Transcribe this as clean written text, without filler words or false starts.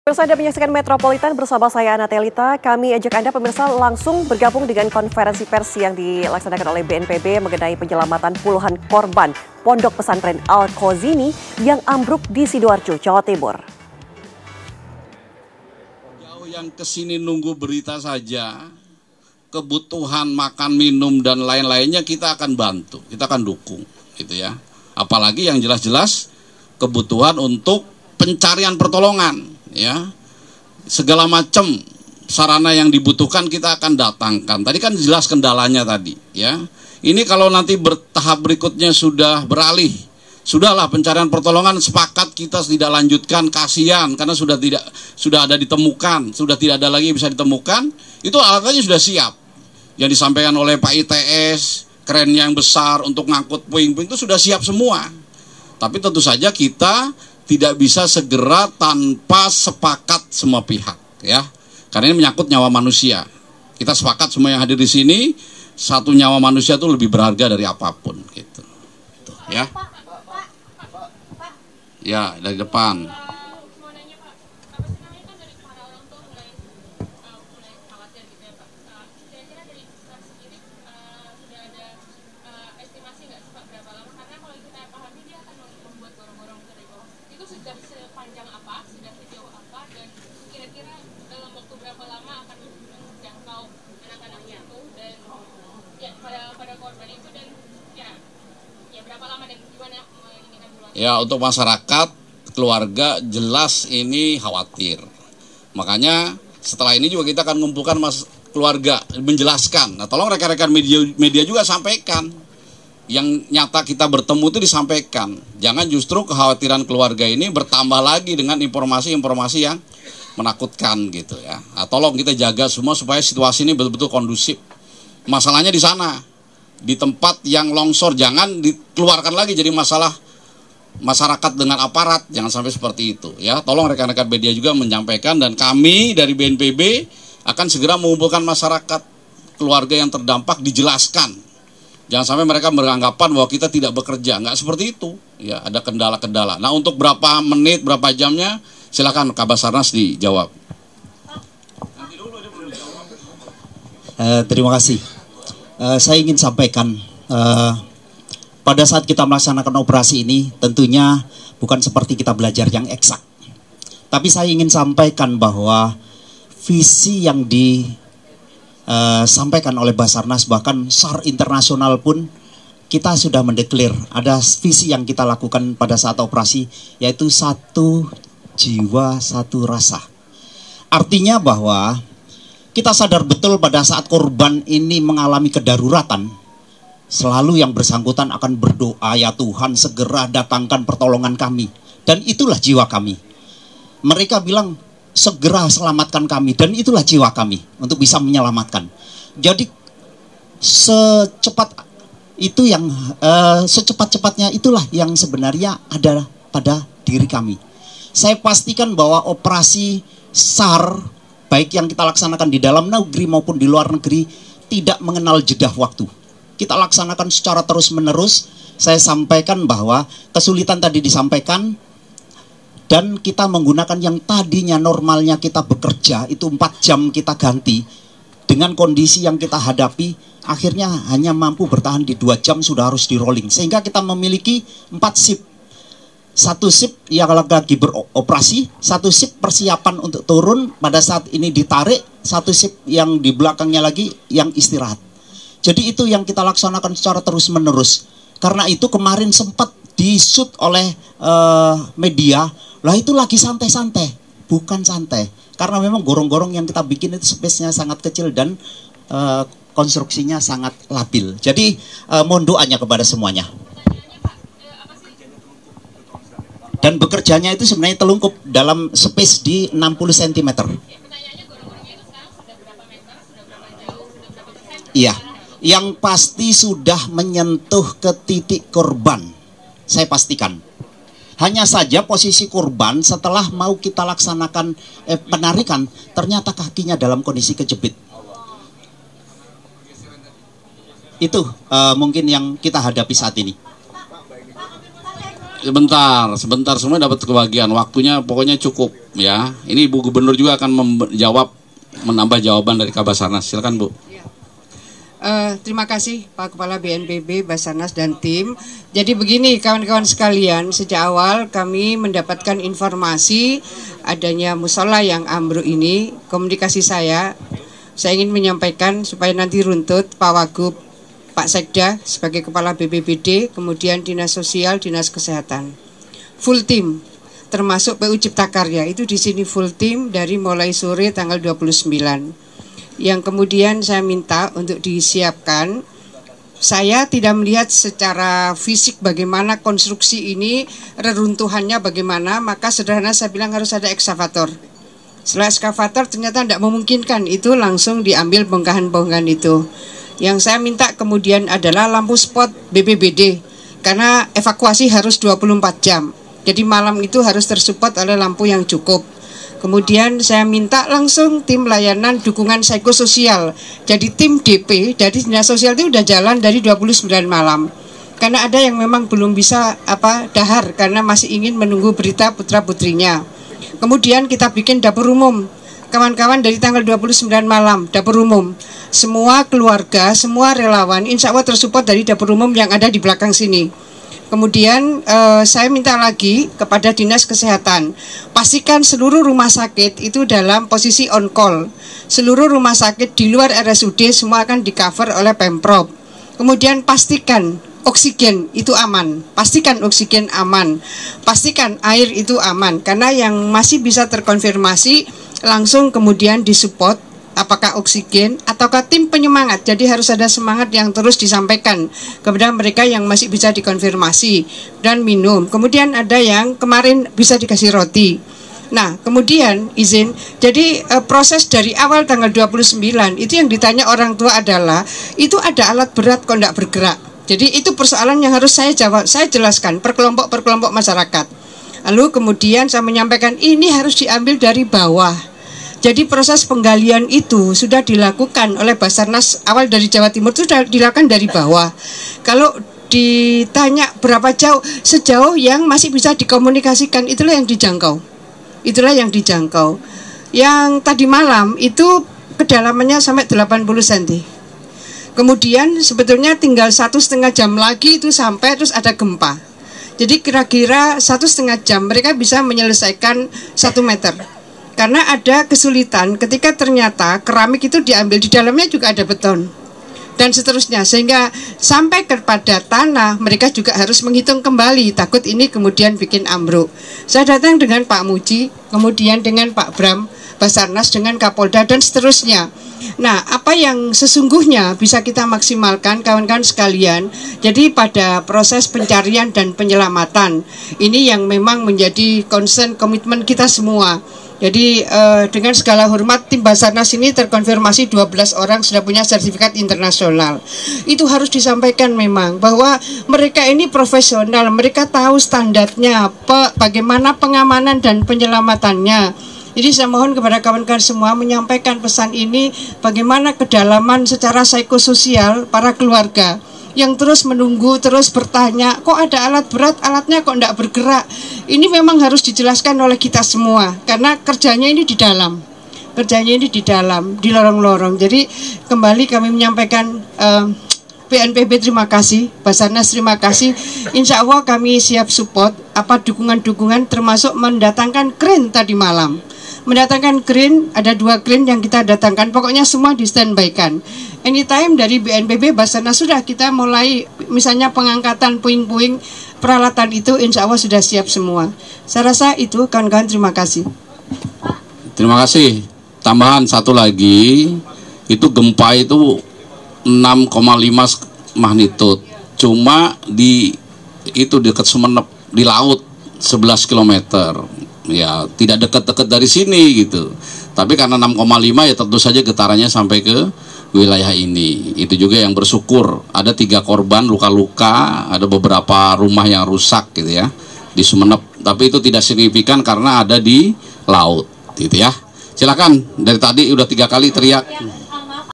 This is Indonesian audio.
Pemirsa, Anda menyaksikan Metropolitan bersama saya Ana Telita. Kami ajak Anda pemirsa langsung bergabung dengan konferensi pers yang dilaksanakan oleh BNPB mengenai penyelamatan puluhan korban Pondok Pesantren Al-Khozini yang ambruk di Sidoarjo, Jawa Timur. Jauh yang kesini nunggu berita saja, kebutuhan makan, minum, dan lain-lainnya kita akan bantu, kita akan dukung, gitu ya. Apalagi yang jelas-jelas kebutuhan untuk pencarian pertolongan. Ya, segala macam sarana yang dibutuhkan kita akan datangkan. Tadi kan jelas kendalanya tadi, ya. Ini kalau nanti bertahap berikutnya sudah beralih, sudahlah pencarian pertolongan sepakat kita tidak lanjutkan, kasihan karena sudah ada ditemukan, sudah tidak ada lagi yang bisa ditemukan. Itu alatnya sudah siap. Yang disampaikan oleh Pak ITS, kren yang besar untuk ngangkut puing-puing itu sudah siap semua. Tapi tentu saja kita tidak bisa segera tanpa sepakat semua pihak, ya. Karena ini menyangkut nyawa manusia. Kita sepakat semua yang hadir di sini, satu nyawa manusia itu lebih berharga dari apapun, gitu. Ya. Ya, dari depan. Sepanjang apa, sudah sejauh apa, dan kira-kira dalam waktu berapa lama akan menjangkau anak-anaknya itu dan ya pada korban itu dan ya berapa lama dan gimana menginginkan dulu? Ya, untuk masyarakat, keluarga jelas ini khawatir. Makanya setelah ini juga kita akan mengumpulkan keluarga menjelaskan. Nah, tolong rekan-rekan media juga sampaikan. Yang nyata kita bertemu itu disampaikan. Jangan justru kekhawatiran keluarga ini bertambah lagi dengan informasi-informasi yang menakutkan gitu ya. Nah, tolong kita jaga semua supaya situasi ini betul-betul kondusif. Masalahnya di sana, di tempat yang longsor, jangan dikeluarkan lagi jadi masalah masyarakat dengan aparat, jangan sampai seperti itu ya. Tolong rekan-rekan media juga menyampaikan, dan kami dari BNPB akan segera mengumpulkan masyarakat, keluarga yang terdampak dijelaskan. Jangan sampai mereka beranggapan bahwa kita tidak bekerja, nggak seperti itu. Ya, ada kendala-kendala. Nah, untuk berapa menit, berapa jamnya, silakan Kabasarnas dijawab. Terima kasih. Saya ingin sampaikan, pada saat kita melaksanakan operasi ini, tentunya bukan seperti kita belajar yang eksak. Tapi saya ingin sampaikan bahwa visi yang disampaikan oleh Basarnas, bahkan SAR internasional pun kita sudah mendeklar ada visi yang kita lakukan pada saat operasi, yaitu satu jiwa satu rasa. Artinya bahwa kita sadar betul pada saat korban ini mengalami kedaruratan, selalu yang bersangkutan akan berdoa, ya Tuhan segera datangkan pertolongan kami. Dan itulah jiwa kami. Mereka bilang segera selamatkan kami, dan itulah jiwa kami untuk bisa menyelamatkan. Jadi secepat-cepatnya itulah yang sebenarnya ada pada diri kami. Saya pastikan bahwa operasi SAR baik yang kita laksanakan di dalam negeri maupun di luar negeri tidak mengenal jeda waktu. Kita laksanakan secara terus-menerus. Saya sampaikan bahwa kesulitan tadi disampaikan, dan kita menggunakan yang tadinya normalnya kita bekerja itu 4 jam kita ganti. Dengan kondisi yang kita hadapi, akhirnya hanya mampu bertahan di 2 jam sudah harus di rolling. Sehingga kita memiliki 4 shift. 1 shift yang lagi beroperasi, 1 shift persiapan untuk turun pada saat ini ditarik, 1 shift yang di belakangnya lagi yang istirahat. Jadi itu yang kita laksanakan secara terus-menerus. Karena itu kemarin sempat di-shoot oleh media. Lah itu lagi santai-santai, bukan santai. Karena memang gorong-gorong yang kita bikin itu space-nya sangat kecil dan konstruksinya sangat labil. Jadi mohon doanya kepada semuanya. Dan bekerjanya itu sebenarnya telungkup dalam space di 60 cm. Iya, yang pasti sudah menyentuh ke titik korban. Saya pastikan. Hanya saja posisi korban setelah mau kita laksanakan penarikan, ternyata kakinya dalam kondisi kejepit. Itu mungkin yang kita hadapi saat ini. Sebentar semua dapat kebagian. Waktunya pokoknya cukup ya. Ini Ibu Gubernur juga akan menambah jawaban dari Kabasarnas. Silakan Bu. Terima kasih Pak Kepala BNPB, Basarnas dan tim. Jadi begini kawan-kawan sekalian, sejak awal kami mendapatkan informasi adanya musola yang ambruk ini. Komunikasi saya ingin menyampaikan supaya nanti runtut Pak Wagub, Pak Sekda sebagai Kepala BPBD, kemudian Dinas Sosial, Dinas Kesehatan. Full tim, termasuk PU Cipta Karya, itu di sini full tim dari mulai sore tanggal 29. Yang kemudian saya minta untuk disiapkan, saya tidak melihat secara fisik bagaimana konstruksi ini, reruntuhannya bagaimana, maka sederhana saya bilang harus ada ekskavator. Setelah ekskavator ternyata tidak memungkinkan, itu langsung diambil bongkahan-bongkahan itu. Yang saya minta kemudian adalah lampu spot BPBD, karena evakuasi harus 24 jam. Jadi malam itu harus tersupport oleh lampu yang cukup. Kemudian saya minta langsung tim layanan dukungan psikososial. Jadi tim DP dari Dinas Sosial itu udah jalan dari 29 malam. Karena ada yang memang belum bisa dahar karena masih ingin menunggu berita putra-putrinya. Kemudian kita bikin dapur umum. Kawan-kawan dari tanggal 29 malam, dapur umum. Semua keluarga, semua relawan insya Allah tersupport dari dapur umum yang ada di belakang sini. Kemudian saya minta lagi kepada Dinas Kesehatan, pastikan seluruh rumah sakit itu dalam posisi on call. Seluruh rumah sakit di luar RSUD semua akan di cover oleh Pemprov. Kemudian pastikan oksigen itu aman, pastikan oksigen aman, pastikan air itu aman. Karena yang masih bisa terkonfirmasi langsung kemudian disupport, apakah oksigen ataukah tim penyemangat. Jadi harus ada semangat yang terus disampaikan kepada mereka yang masih bisa dikonfirmasi dan minum. Kemudian ada yang kemarin bisa dikasih roti. Nah kemudian izin, jadi proses dari awal tanggal 29 itu yang ditanya orang tua adalah, itu ada alat berat kok tidak bergerak. Jadi itu persoalan yang harus saya jawab, saya jelaskan per kelompok masyarakat. Lalu kemudian saya menyampaikan ini harus diambil dari bawah. Jadi proses penggalian itu sudah dilakukan oleh Basarnas awal dari Jawa Timur, itu sudah dilakukan dari bawah. Kalau ditanya berapa jauh, sejauh yang masih bisa dikomunikasikan, itulah yang dijangkau. Itulah yang dijangkau. Yang tadi malam itu kedalamannya sampai 80 cm. Kemudian sebetulnya tinggal 1,5 jam lagi itu sampai, terus ada gempa. Jadi kira-kira 1,5 jam mereka bisa menyelesaikan 1 meter. Karena ada kesulitan ketika ternyata keramik itu diambil, di dalamnya juga ada beton dan seterusnya, sehingga sampai kepada tanah mereka juga harus menghitung kembali, takut ini kemudian bikin ambruk. Saya datang dengan Pak Muji, kemudian dengan Pak Bram, Basarnas, dengan Kapolda dan seterusnya. Nah, apa yang sesungguhnya bisa kita maksimalkan kawan-kawan sekalian. Jadi pada proses pencarian dan penyelamatan ini yang memang menjadi concern komitmen kita semua. Jadi dengan segala hormat, tim Basarnas ini terkonfirmasi 12 orang sudah punya sertifikat internasional. Itu harus disampaikan memang bahwa mereka ini profesional, mereka tahu standarnya, bagaimana pengamanan dan penyelamatannya. Jadi saya mohon kepada kawan-kawan semua menyampaikan pesan ini, bagaimana kedalaman secara psikososial para keluarga yang terus menunggu, terus bertanya, kok ada alat berat, alatnya kok tidak bergerak. Ini memang harus dijelaskan oleh kita semua, karena kerjanya ini di dalam, di lorong-lorong. Jadi kembali kami menyampaikan BNPB terima kasih, Basarnas terima kasih. Insya Allah kami siap support dukungan-dukungan, termasuk mendatangkan kren tadi malam. Mendatangkan kren, ada 2 kren yang kita datangkan, pokoknya semua di standby-kan. Anytime dari BNPB Basarnas sudah kita mulai, misalnya pengangkatan puing-puing peralatan itu insya Allah sudah siap semua. Saya rasa itu kawan-kawan, terima kasih. Terima kasih. Tambahan satu lagi, itu gempa itu 6,5 magnitudo. Cuma di itu dekat Sumeneb, di laut 11 km. Ya, tidak dekat-dekat dari sini gitu. Tapi karena 6,5 ya tentu saja getarannya sampai ke wilayah ini. Itu juga yang bersyukur ada 3 korban luka-luka, ada beberapa rumah yang rusak gitu ya di Sumeneb. Tapi itu tidak signifikan karena ada di laut gitu ya. Silakan, dari tadi udah 3 kali teriak.